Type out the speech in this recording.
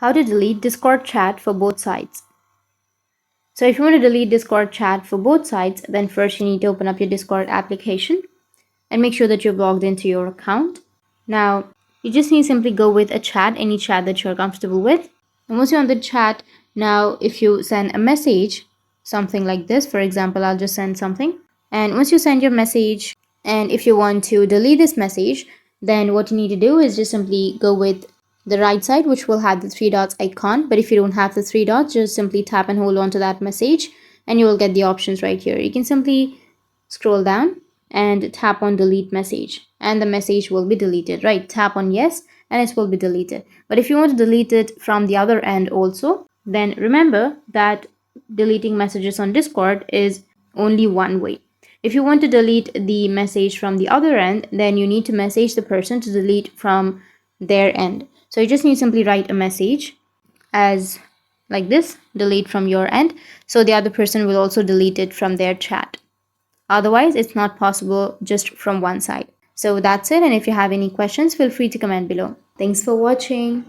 How to delete Discord chat for both sides. So if you want to delete Discord chat for both sides, then first you need to open up your Discord application and make sure that you're logged into your account. Now, you just need to simply go with a chat, any chat that you're comfortable with. And once you're on the chat, now if you send a message, something like this, for example, I'll just send something. And once you send your message, and if you want to delete this message, then what you need to do is just simply go with the right side, which will have the three dots icon. But if you don't have the three dots, just simply tap and hold on to that message and you will get the options right here. You can simply scroll down and tap on delete message and the message will be deleted, right? Tap on yes and it will be deleted. But if you want to delete it from the other end also, then remember that deleting messages on Discord is only one way. If you want to delete the message from the other end, then you need to message the person to delete from their end. So you just need to simply write a message as like this, delete from your end, so the other person will also delete it from their chat. Otherwise, it's not possible just from one side. So that's it, and if you have any questions, feel free to comment below. Thanks for watching.